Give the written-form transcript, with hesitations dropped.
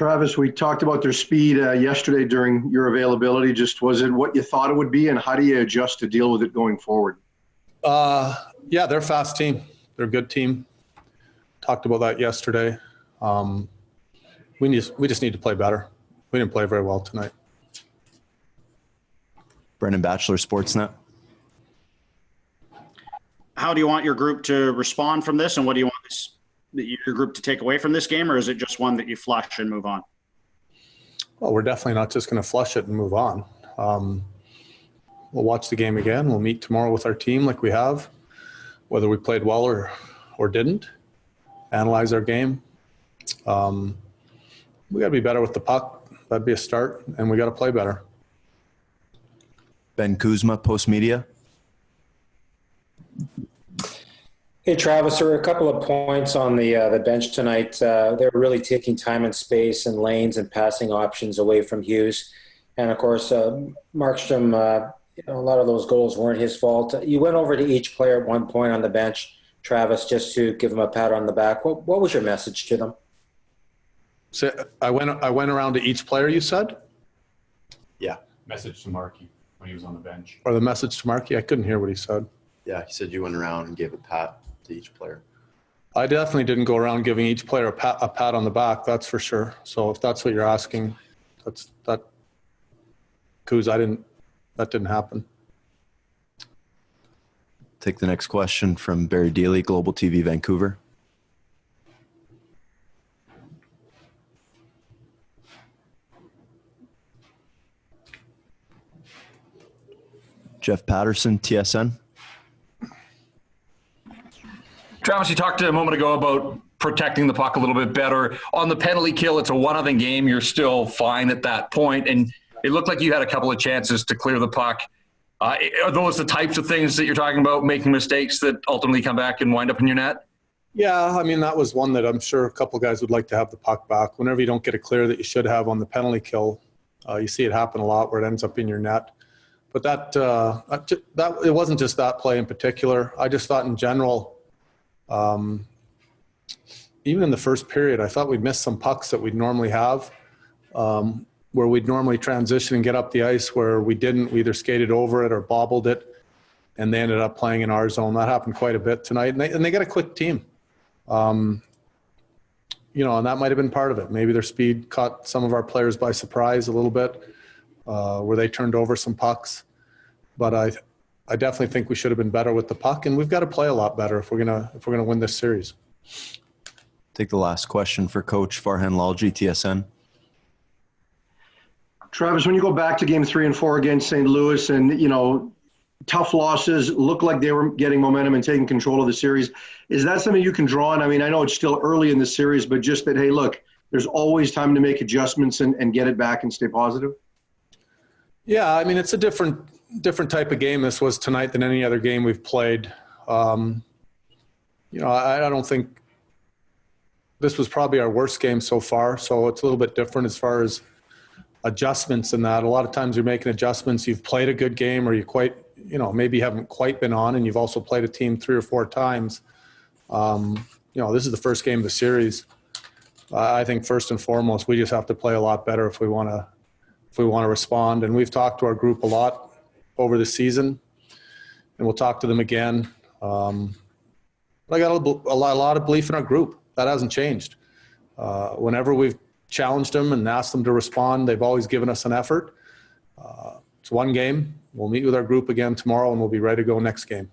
Travis, we talked about their speed yesterday during your availability. Just was it what you thought it would be, and how do you adjust to deal with it going forward? Yeah, they're a fast team. They're a good team. Talked about that yesterday. We just need to play better. We didn't play very well tonight. Brendan Batchelor, Sportsnet. How do you want your group to respond from this, and what do you want your group to take away from this game, or is it just one that you flush and move on? Well, we're definitely not just going to flush it and move on. We'll watch the game again. We'll meet tomorrow with our team like we have, whether we played well or didn't, analyze our game. We got to be better with the puck. That'd be a start, and we got to play better. Ben Kuzma, Post Media. Hey, Travis, there were a couple of points on the bench tonight. They were really taking time and space and lanes and passing options away from Hughes. And, of course, Markstrom, a lot of those goals weren't his fault. You went over to each player at one point on the bench, Travis, just to give them a pat on the back. What was your message to them? So I went around to each player, you said? Yeah. Message to Markey when he was on the bench. Or the message to Markey? I couldn't hear what he said. Yeah, he said you went around and gave a pat to each player. I definitely didn't go around giving each player a pat on the back, that's for sure. So if that's what you're asking, that didn't happen. Take the next question from Barry Dealey, Global TV, Vancouver. Jeff Patterson, TSN. Travis, you talked a moment ago about protecting the puck a little bit better. On the penalty kill, it's a 1-0 game. You're still fine at that point, and it looked like you had a couple of chances to clear the puck. Are those the types of things that you're talking about, making mistakes that ultimately come back and wind up in your net? Yeah, I mean, that was one that I'm sure a couple of guys would like to have the puck back. Whenever you don't get a clear that you should have on the penalty kill, you see it happen a lot where it ends up in your net. But that it wasn't just that play in particular. I just thought in general, even in the first period, I thought we'd missed some pucks that we'd normally have, where we'd normally transition and get up the ice, where we didn't. We either skated over it or bobbled it, and they ended up playing in our zone. That happened quite a bit tonight, and they got a quick team. And that might have been part of it. Maybe their speed caught some of our players by surprise a little bit, where they turned over some pucks. But I definitely think we should have been better with the puck, and we've got to play a lot better if we're gonna win this series. Take the last question for Coach Farhan Lalji, TSN. Travis, when you go back to game 3 and 4 against St. Louis, and tough losses, looked like they were getting momentum and taking control of the series, is that something you can draw on? I mean, I know it's still early in the series, but just that, hey, look, there's always time to make adjustments and get it back and stay positive. Yeah, I mean, it's a different type of game this was tonight than any other game we've played. I don't think this was probably our worst game so far, so it's a little bit different as far as adjustments in that. A lot of times you're making adjustments. You've played a good game, or maybe haven't quite been on, and you've also played a team 3 or 4 times. This is the first game of the series. I think first and foremost, we just have to play a lot better if we want to respond. And we've talked to our group a lot over the season, and we'll talk to them again. But I got a lot of belief in our group. That hasn't changed. Whenever we've challenged them and asked them to respond, they've always given us an effort. It's one game. We'll meet with our group again tomorrow, and we'll be ready to go next game.